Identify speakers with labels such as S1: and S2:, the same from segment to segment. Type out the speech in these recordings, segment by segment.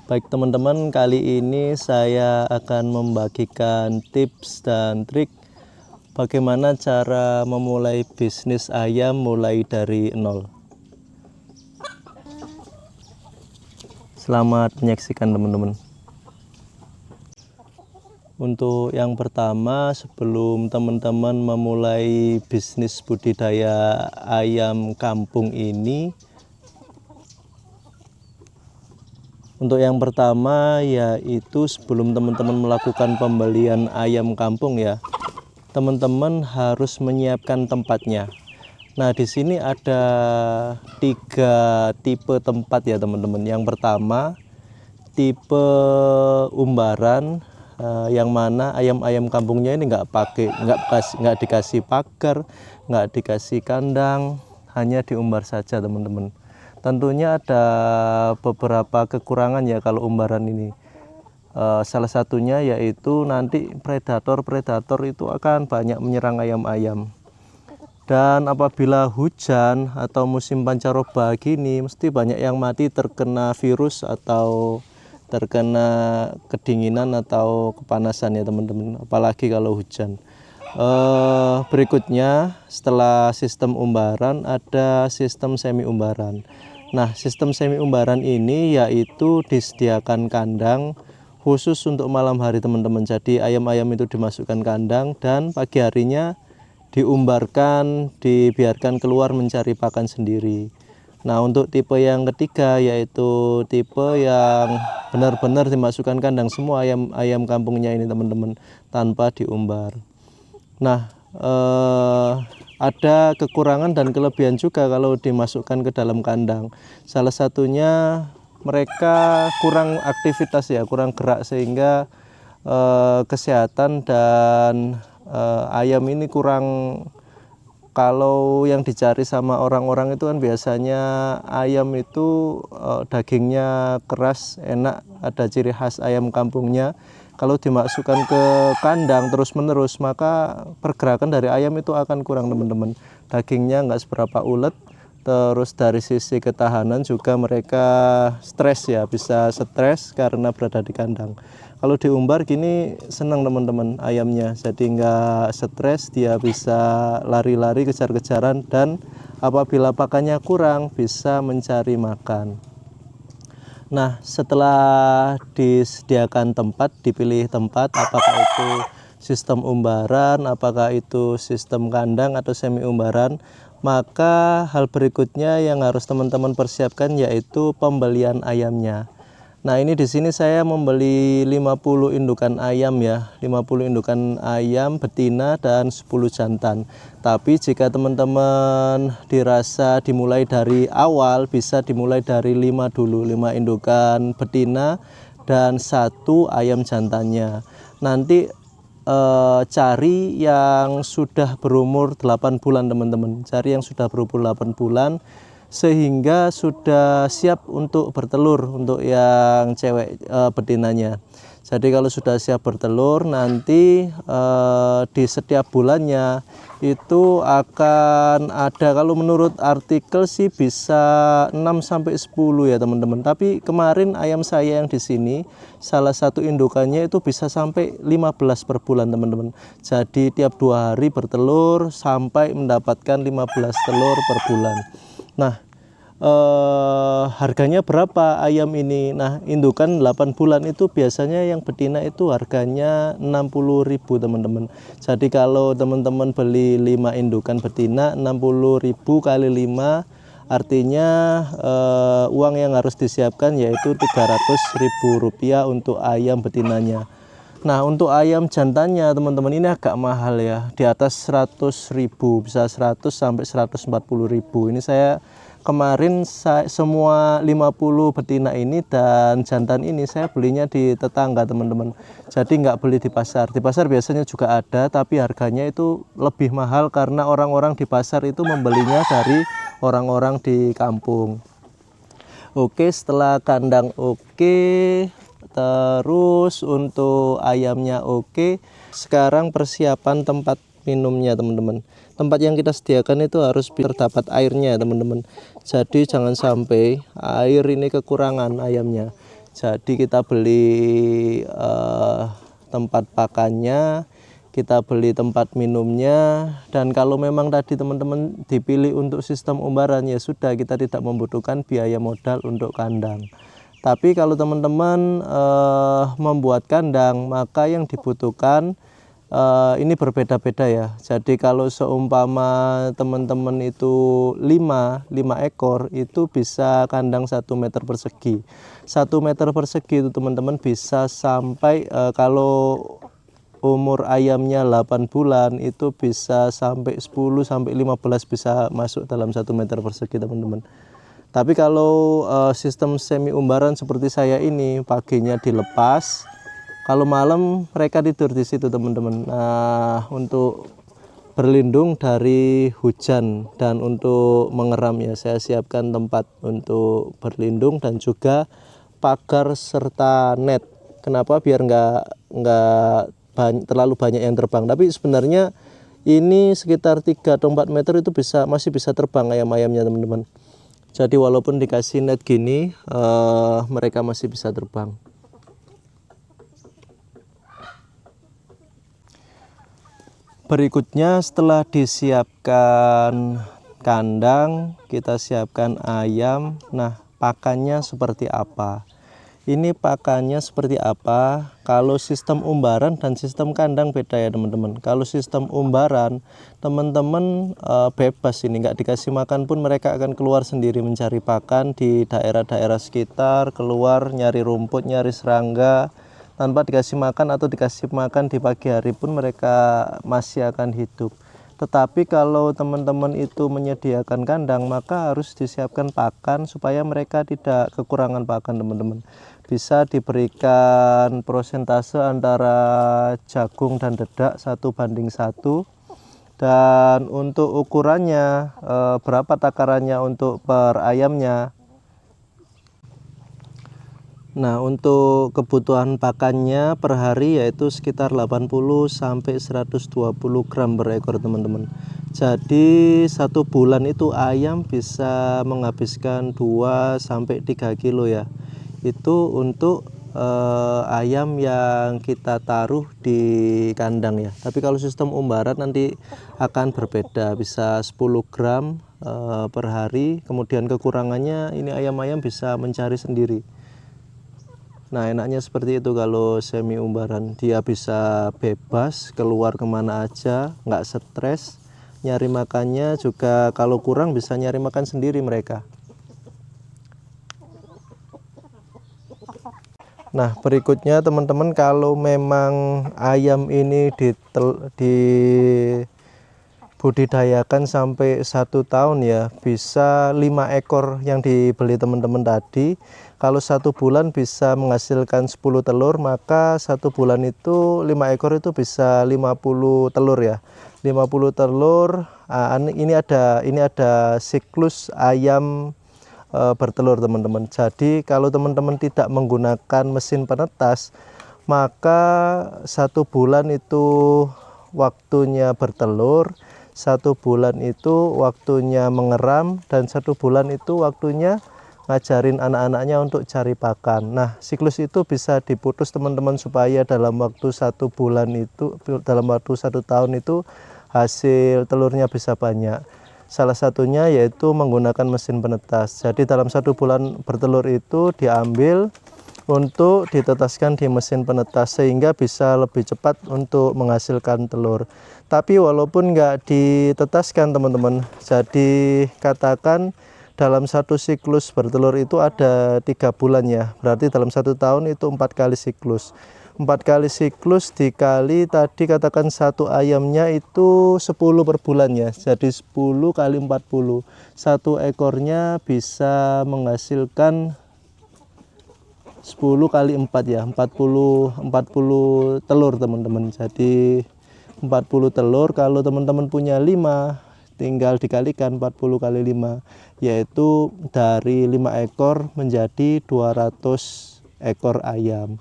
S1: Baik teman-teman, kali ini saya akan membagikan tips dan trik bagaimana cara memulai bisnis ayam mulai dari nol. Selamat menyaksikan teman-teman. Untuk yang pertama, sebelum teman-teman memulai bisnis budidaya ayam kampung ini, untuk yang pertama yaitu sebelum teman-teman melakukan pembelian ayam kampung ya, teman-teman harus menyiapkan tempatnya. Nah, di sini ada 3 tipe tempat ya teman-teman. Yang pertama, tipe umbaran, yang mana ayam-ayam kampungnya ini nggak dikasih pagar, nggak dikasih kandang, hanya diumbar saja teman-teman. Tentunya ada beberapa kekurangan ya kalau umbaran ini. Salah satunya yaitu nanti predator itu akan banyak menyerang ayam-ayam. Dan apabila hujan atau musim pancaroba gini, mesti banyak yang mati terkena virus atau terkena kedinginan atau kepanasan ya teman-teman. Apalagi kalau hujan. Berikutnya, setelah sistem umbaran ada sistem semi umbaran. Nah, sistem semi umbaran ini yaitu disediakan kandang khusus untuk malam hari teman-teman. Jadi ayam-ayam itu dimasukkan kandang dan pagi harinya diumbarkan, dibiarkan keluar mencari pakan sendiri. Nah, untuk tipe yang ketiga yaitu tipe yang benar-benar dimasukkan kandang semua ayam kampungnya ini teman-teman, tanpa diumbar. Nah, ada kekurangan dan kelebihan juga kalau dimasukkan ke dalam kandang. Salah satunya mereka kurang aktivitas ya, kurang gerak, sehingga kesehatan dan ayam ini kurang. Kalau yang dicari sama orang-orang itu kan biasanya ayam itu dagingnya keras, enak, ada ciri khas ayam kampungnya. Kalau dimasukkan ke kandang terus-menerus, maka pergerakan dari ayam itu akan kurang teman-teman. Dagingnya nggak seberapa ulet, terus dari sisi ketahanan juga mereka stres ya, bisa stres karena berada di kandang. Kalau diumbar gini senang teman-teman ayamnya, jadi nggak stres, dia bisa lari-lari kejar-kejaran, dan apabila pakannya kurang bisa mencari makan. Nah, setelah disediakan tempat, dipilih tempat, apakah itu sistem umbaran, apakah itu sistem kandang atau semi umbaran, maka hal berikutnya yang harus teman-teman persiapkan yaitu pembelian ayamnya. Nah, ini di sini saya membeli 50 indukan ayam ya, 50 indukan ayam betina dan 10 jantan. Tapi jika teman-teman dirasa dimulai dari awal, bisa dimulai dari 5 dulu, 5 indukan betina dan 1 ayam jantannya. Nanti cari yang sudah berumur 8 bulan teman-teman. Cari yang sudah berumur 8 bulan sehingga sudah siap untuk bertelur untuk yang cewek betinanya. Jadi kalau sudah siap bertelur, nanti di setiap bulannya itu akan ada, kalau menurut artikel sih bisa 6-10 ya teman-teman. Tapi kemarin ayam saya yang di sini, salah satu indukannya itu bisa sampai 15 per bulan teman-teman. Jadi tiap 2 hari bertelur sampai mendapatkan 15 telur per bulan. Nah, harganya berapa ayam ini? Nah, indukan 8 bulan itu biasanya yang betina itu harganya 60.000 teman-teman. Jadi kalau teman-teman beli 5 indukan betina, 60.000 kali 5 artinya uang yang harus disiapkan yaitu Rp300.000 untuk ayam betinanya. Nah, untuk ayam jantannya teman-teman ini agak mahal ya, di atas 100.000, bisa 100 sampai 140.000. Ini saya kemarin semua 50 betina ini dan jantan ini saya belinya di tetangga teman-teman. Jadi nggak beli di pasar. Di pasar biasanya juga ada, tapi harganya itu lebih mahal karena orang-orang di pasar itu membelinya dari orang-orang di kampung. Oke, setelah kandang oke, terus untuk ayamnya oke, sekarang persiapan tempat minumnya teman-teman. Tempat yang kita sediakan itu harus terdapat airnya teman-teman. Jadi jangan sampai air ini kekurangan ayamnya. Jadi kita beli tempat pakannya, kita beli tempat minumnya, dan kalau memang tadi teman-teman dipilih untuk sistem umbaran, ya sudah, kita tidak membutuhkan biaya modal untuk kandang. Tapi kalau teman-teman membuat kandang, maka yang dibutuhkan ini berbeda-beda ya. Jadi kalau seumpama teman-teman itu 5 ekor, itu bisa kandang 1 meter persegi. 1 meter persegi itu teman-teman bisa sampai kalau umur ayamnya 8 bulan itu bisa sampai 10 sampai 15 bisa masuk dalam 1 meter persegi teman-teman. Tapi kalau sistem semi umbaran seperti saya ini, paginya dilepas, kalau malam mereka tidur di situ teman-teman. Nah, untuk berlindung dari hujan dan untuk mengeram ya, saya siapkan tempat untuk berlindung dan juga pagar serta net. Kenapa? Biar nggak terlalu banyak yang terbang. Tapi sebenarnya ini sekitar 3 atau 4 meter itu masih bisa terbang ayam-ayamnya teman-teman. Jadi walaupun dikasih net gini, mereka masih bisa terbang. Berikutnya setelah disiapkan kandang, kita siapkan ayam. Nah, pakannya seperti apa? Ini pakannya seperti apa? Kalau sistem umbaran dan sistem kandang beda ya teman-teman. Kalau sistem umbaran, teman-teman bebas, ini nggak dikasih makan pun mereka akan keluar sendiri mencari pakan di daerah-daerah sekitar, keluar nyari rumput, nyari serangga. Tanpa dikasih makan atau dikasih makan di pagi hari pun mereka masih akan hidup. Tetapi kalau teman-teman itu menyediakan kandang, maka harus disiapkan pakan supaya mereka tidak kekurangan pakan teman-teman. Bisa diberikan prosentase antara jagung dan dedak 1:1. Dan untuk ukurannya, berapa takarannya untuk per ayamnya. Nah, untuk kebutuhan pakannya per hari yaitu sekitar 80 sampai 120 gram per ekor teman-teman. Jadi 1 bulan itu ayam bisa menghabiskan 2 sampai 3 kilo ya. Itu untuk ayam yang kita taruh di kandang ya. Tapi kalau sistem umbaran nanti akan berbeda, bisa 10 gram per hari. Kemudian kekurangannya ini ayam-ayam bisa mencari sendiri. Nah, enaknya seperti itu kalau semi umbaran. Dia bisa bebas keluar kemana aja, nggak stres. Nyari makannya juga kalau kurang bisa nyari makan sendiri mereka. Nah, berikutnya teman-teman, kalau memang ayam ini dibudidayakan sampai 1 tahun ya, bisa 5 ekor yang dibeli teman-teman tadi. Kalau 1 bulan bisa menghasilkan 10 telur, maka 1 bulan itu 5 ekor itu bisa 50 telur ya. 50 telur. Ini ada siklus ayam bertelur teman-teman. Jadi kalau teman-teman tidak menggunakan mesin penetas, maka 1 bulan itu waktunya bertelur, 1 bulan itu waktunya mengeram, dan 1 bulan itu waktunya ngajarin anak-anaknya untuk cari pakan. Nah, siklus itu bisa diputus teman-teman supaya dalam waktu 1 bulan itu, dalam waktu 1 tahun itu hasil telurnya bisa banyak. Salah satunya yaitu menggunakan mesin penetas. Jadi dalam 1 bulan bertelur itu diambil untuk ditetaskan di mesin penetas sehingga bisa lebih cepat untuk menghasilkan telur. Tapi walaupun nggak ditetaskan teman-teman, jadi katakan dalam 1 siklus bertelur itu ada 3 bulan ya, berarti dalam 1 tahun itu 4 kali siklus. 4 kali siklus dikali tadi katakan 1 ayamnya itu 10 per bulan ya, jadi 10 kali 40. 1 ekornya bisa menghasilkan 10 kali 4 ya, 40 telur teman-teman. Jadi 40 telur, kalau teman-teman punya 5, tinggal dikalikan 40 kali 5, yaitu dari 5 ekor menjadi 200 ekor ayam.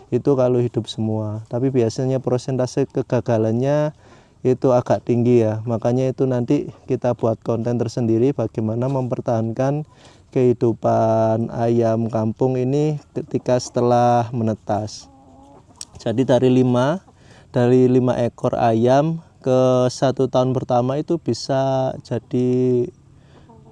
S1: Itu kalau hidup semua. Tapi biasanya persentase kegagalannya itu agak tinggi ya. Makanya itu nanti kita buat konten tersendiri bagaimana mempertahankan kehidupan ayam kampung ini ketika setelah menetas. Jadi dari 5 ekor ayam ke 1 tahun pertama itu bisa jadi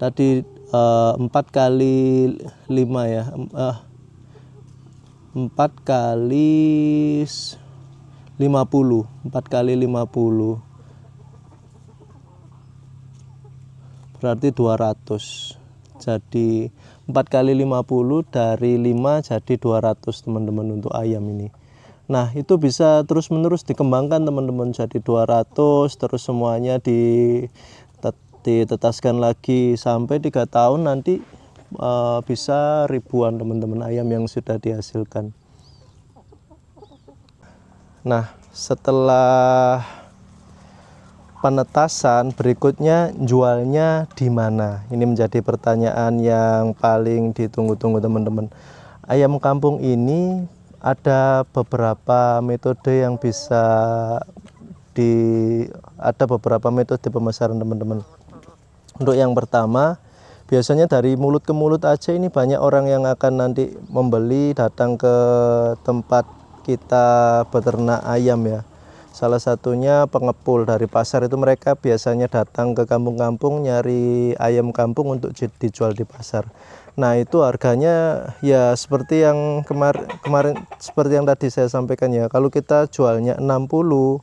S1: tadi 4 kali 5 ya, 4 kali 50, 4 kali 50 berarti 200. Jadi 4 kali 50 dari 5 jadi 200 teman-teman untuk ayam ini. Nah itu bisa terus menerus dikembangkan teman-teman, jadi 200 terus semuanya ditetaskan lagi sampai 3 tahun nanti bisa ribuan teman-teman ayam yang sudah dihasilkan. Nah setelah penetasan berikutnya jualnya di mana? Ini menjadi pertanyaan yang paling ditunggu-tunggu teman-teman. Ayam kampung ini ada beberapa metode yang bisa ada beberapa metode pemasaran teman-teman. Untuk yang pertama, biasanya dari mulut ke mulut aja ini banyak orang yang akan nanti membeli, datang ke tempat kita beternak ayam ya. Salah satunya pengepul dari pasar, itu mereka biasanya datang ke kampung-kampung nyari ayam kampung untuk dijual di pasar. Nah itu harganya ya seperti yang kemarin seperti yang tadi saya sampaikan ya, kalau kita jualnya 60,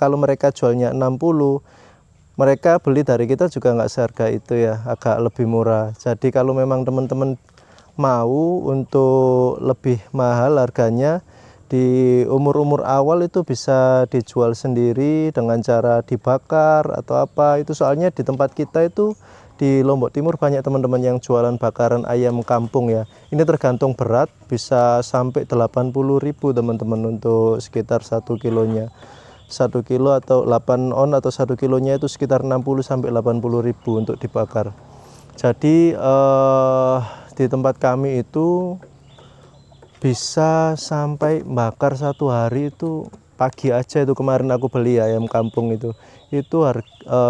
S1: kalau mereka jualnya 60, mereka beli dari kita juga nggak seharga itu ya, agak lebih murah. Jadi kalau memang teman-teman mau untuk lebih mahal harganya, di umur-umur awal itu bisa dijual sendiri dengan cara dibakar atau apa itu. Soalnya di tempat kita itu di Lombok Timur banyak teman-teman yang jualan bakaran ayam kampung ya. Ini tergantung berat, bisa sampai 80.000 teman-teman untuk sekitar 1 kilonya. 1 kilo atau 8 on atau 1 kilonya itu sekitar 60 sampai 80.000 untuk dibakar. Jadi di tempat kami itu bisa sampai bakar 1 hari itu pagi aja. Itu kemarin aku beli ayam kampung itu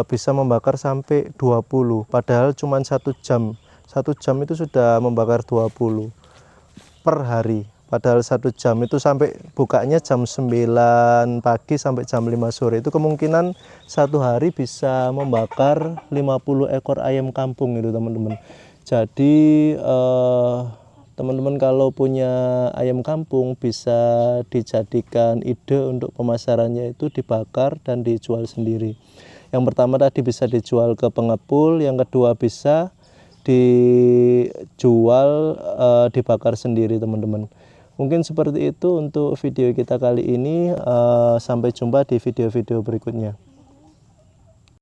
S1: bisa membakar sampai 20, padahal cuma 1 jam. 1 jam itu sudah membakar 20 per hari, padahal 1 jam itu sampai bukanya jam 9 pagi sampai jam 5 sore. Itu kemungkinan 1 hari bisa membakar 50 ekor ayam kampung itu teman-teman. Jadi teman-teman kalau punya ayam kampung bisa dijadikan ide untuk pemasarannya itu dibakar dan dijual sendiri. Yang pertama tadi bisa dijual ke pengepul, yang kedua bisa dijual dibakar sendiri teman-teman. Mungkin seperti itu untuk video kita kali ini. Sampai jumpa di video-video berikutnya.